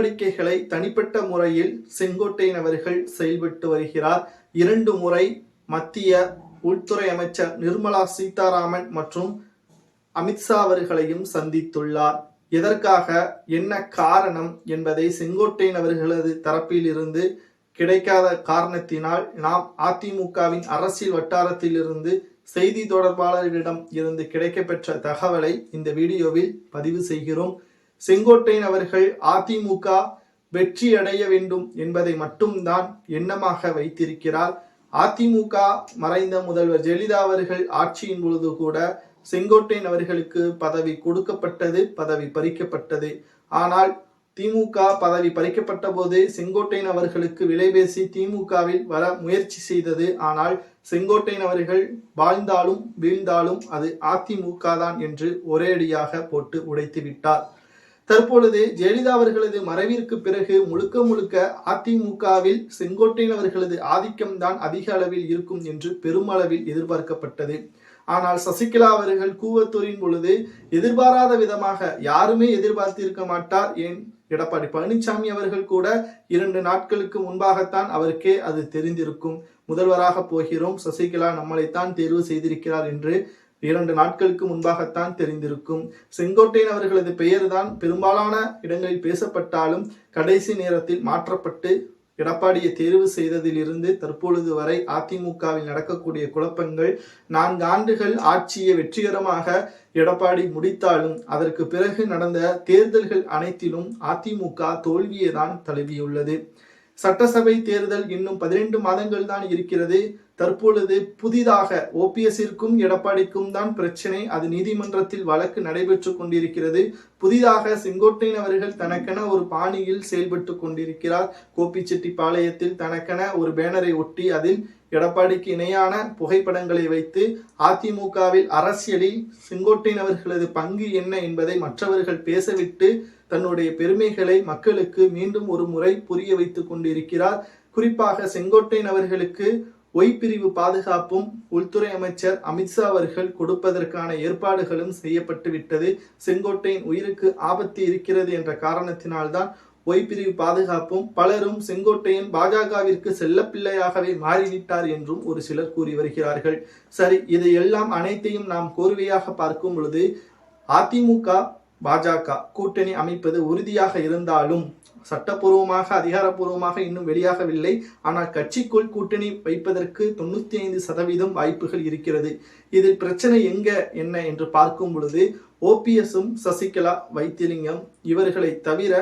நடவடிக்கைகளை தனிப்பட்ட முறையில் செங்கோட்டையன் அவர்கள் செயல்பட்டு வருகிறார். 2 முறை மத்திய உள்துறை அமைச்சர் நிர்மலா சீதாராமன் மற்றும் அமித்ஷா அவர்களையும் சந்தித்துள்ளார். எதற்காக, என்ன காரணம் என்பதை செங்கோட்டையன் அவர்களது தரப்பில் இருந்து கிடைக்காத காரணத்தினால் நாம் அதிமுகவின் அரசியல் வட்டாரத்திலிருந்து செய்தி தொடர்பாளர்களிடம் இருந்து கிடைக்கப்பெற்ற தகவலை இந்த வீடியோவில் பதிவு செய்கிறோம். செங்கோட்டையன் அவர்கள் அதிமுக வெற்றி அடைய வேண்டும் என்பதை மட்டும்தான் எண்ணமாக வைத்திருக்கிறார். அதிமுக மறைந்த முதல்வர் ஜெயலலிதா அவர்கள் ஆட்சியின் பொழுது கூட செங்கோட்டையன் அவர்களுக்கு பதவி கொடுக்கப்பட்டது, பதவி பறிக்கப்பட்டது. ஆனால் திமுக பதவி பறிக்கப்பட்ட போது செங்கோட்டையன் அவர்களுக்கு விலை பேசி திமுகவில் வர முயற்சி செய்தது. ஆனால் செங்கோட்டையன் அவர்கள் வாழ்ந்தாலும் வீழ்ந்தாலும் அது அதிமுக தான் என்று ஒரேடியாக போட்டு உடைத்து விட்டார். தற்பொழுது ஜெயலலிதா அவர்களது மறைவிற்கு பிறகு முழுக்க முழுக்க அதிமுகவில் செங்கோட்டையன் அவர்களது ஆதிக்கம்தான் அதிக அளவில் இருக்கும் என்று பெருமளவில் எதிர்பார்க்கப்பட்டது. ஆனால் சசிகலா அவர்கள் கூவத்தூரின் பொழுது எதிர்பாராத விதமாக, யாருமே எதிர்பார்த்திருக்க மாட்டார், ஏன் எடப்பாடி பழனிசாமி அவர்கள் கூட 2 நாட்களுக்கு முன்பாகத்தான் அவருக்கே அது தெரிந்திருக்கும். முதல்வராக போகிறோம், சசிகலா நம்மளைத்தான் தேர்வு செய்திருக்கிறார் என்று 2 நாட்களுக்கு முன்பாகத்தான் தெரிந்திருக்கும். செங்கோட்டையன் அவர்களது பெயர் தான் பெரும்பாலான இடங்களில் பேசப்பட்டாலும் கடைசி நேரத்தில் மாற்றப்பட்டு எடப்பாடியை தேர்வு செய்ததிலிருந்து தற்பொழுது வரை அதிமுகவில் நடக்கக்கூடிய குழப்பங்கள், 4 ஆண்டுகள் ஆட்சியை வெற்றிகரமாக எடப்பாடி முடித்தாலும் அதற்கு பிறகு நடந்த தேர்தல்கள் அனைத்திலும் அதிமுக தோல்வியை தான் தழுவியுள்ளது. சட்டசபை தேர்தல் இன்னும் 12 மாதங்கள் தான் இருக்கிறது. தற்பொழுது புதிதாக ஓபிஎஸ்ஸிற்கும் எடப்பாடிக்கும் தான் பிரச்சனை. அது நீதிமன்றத்தில் வழக்கு நடைபெற்று கொண்டிருக்கிறது. புதிதாக செங்கோட்டையன் அவர்கள் தனக்கென ஒரு பாணியில் செயல்பட்டு கொண்டிருக்கிறார். கோபிச்செட்டிப்பாளையத்தில் தனக்கென ஒரு பேனரை ஒட்டி அதில் எடப்பாடிக்கு இணையான புகைப்படங்களை வைத்து அதிமுகவில் அரசியலில் செங்கோட்டையன் அவர்களது பங்கு என்ன என்பதை மற்றவர்கள் பேசவிட்டு தன்னுடைய பெருமைகளை மக்களுக்கு மீண்டும் ஒரு முறை புரிய வைத்துக் கொண்டிருக்கிறார். குறிப்பாக செங்கோட்டையன் அவர்களுக்கு பிரிவு பாதுகாப்பும் உள்துறை அமைச்சர் அமித்ஷா அவர்கள் கொடுப்பதற்கான ஏற்பாடுகளும் செய்யப்பட்டு விட்டது. செங்கோட்டையன் உயிருக்கு ஆபத்து இருக்கிறது என்ற காரணத்தினால்தான் பிரிவு பாதுகாப்பும், பலரும் செங்கோட்டையன் பாஜகவிற்கு செல்லப்பிள்ளையாகவே மாறிவிட்டார் என்றும் ஒரு சிலர் கூறி வருகிறார்கள். சரி, இதையெல்லாம் அனைத்தையும் நாம் கோர்வையாக பார்க்கும் பொழுது அதிமுக பாஜக கூட்டணி அமைப்பது உறுதியாக இருந்தாலும் சட்டப்பூர்வமாக அதிகாரப்பூர்வமாக இன்னும் வெளியாகவில்லை. ஆனால் கட்சிக்குள் கூட்டணி வைப்பதற்கு 95% வாய்ப்புகள் இருக்கிறது. இதில் பிரச்சனை என்ன என்று பார்க்கும் பொழுது ஓபிஎஸும் சசிகலா, வைத்திலிங்கம் இவர்களை தவிர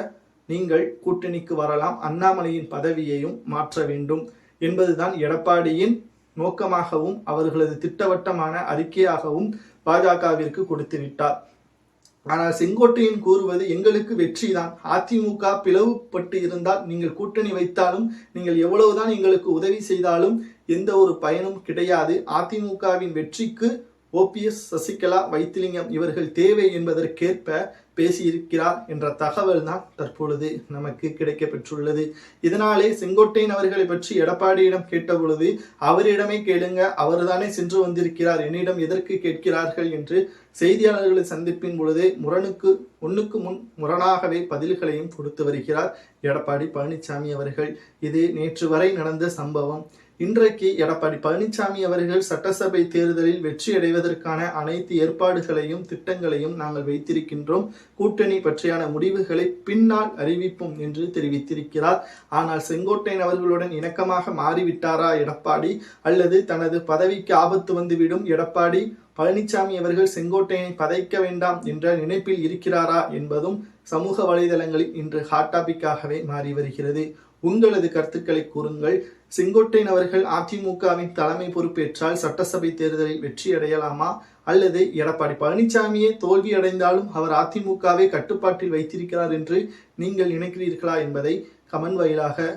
நீங்கள் கூட்டணிக்கு வரலாம், அண்ணாமலையின் பதவியையும் மாற்ற வேண்டும் என்பதுதான் எடப்பாடியின் நோக்கமாகவும் அவர்களது திட்டவட்டமான அறிக்கையாகவும் பாஜகவிற்கு கொடுத்து விட்டார். ஆனால் செங்கோட்டையன் கூறுவது எங்களுக்கு வெற்றி தான், அதிமுக பிளவுபட்டு இருந்தால் நீங்கள் கூட்டணி வைத்தாலும் நீங்கள் எவ்வளவுதான் எங்களுக்கு உதவி செய்தாலும் எந்த ஒரு பயனும் கிடையாது. அதிமுகவின் வெற்றிக்கு ஓபிஎஸ், சசிகலா, வைத்திலிங்கம் இவர்கள் தேவை என்பதற்கேற்ப பேசியிருக்கிறார் என்ற தகவல் தான் தற்பொழுது நமக்கு கிடைக்கப்பெற்றுள்ளது. இதனாலே செங்கோட்டையன் அவர்களை பற்றி எடப்பாடியிடம் கேட்ட பொழுது, அவரிடமே கேளுங்க, அவர்தானே சென்று வந்திருக்கிறார், என்னிடம் எதற்கு கேட்கிறார்கள் என்று செய்தியாளர்களை சந்திப்பின் பொழுது ஒன்றுக்கு முன் முரணாகவே பதில்களையும் கொடுத்து வருகிறார் எடப்பாடி பழனிசாமி அவர்கள். இது நேற்று வரை நடந்த சம்பவம். இன்றைக்கு எடப்பாடி பழனிசாமி அவர்கள் சட்டசபை தேர்தலில் வெற்றி அடைவதற்கான அனைத்து ஏற்பாடுகளையும் திட்டங்களையும் நாங்கள் வைத்திருக்கின்றோம், கூட்டணி பற்றியான முடிவுகளை பின்னால் அறிவிப்போம் என்று தெரிவித்திருக்கிறார். ஆனால் செங்கோட்டையன் அவர்களுடன் இணக்கமாக மாறிவிட்டாரா எடப்பாடி, அல்லது தனது பதவிக்கு ஆபத்து வந்துவிடும் எடப்பாடி பழனிசாமி அவர்கள் செங்கோட்டையனை பதைக்க வேண்டாம் என்ற நினைப்பில் இருக்கிறாரா என்பதும் சமூக வலைதளங்களில் இன்று ஹாட் டாபிக்காகவே மாறி வருகிறது. உங்களது கருத்துக்களை கூறுங்கள். செங்கோட்டையன் அவர்கள் அதிமுகவின் தலைமை பொறுப்பேற்றால் சட்டசபை தேர்தலில் வெற்றி அடையலாமா, அல்லது எடப்பாடி பழனிசாமியே தோல்வி அடைந்தாலும் அவர் அதிமுகவை கட்டுப்பாட்டில் வைத்திருக்கிறார் என்று நீங்கள் நினைக்கிறீர்களா என்பதை கமெண்ட் வாயிலாக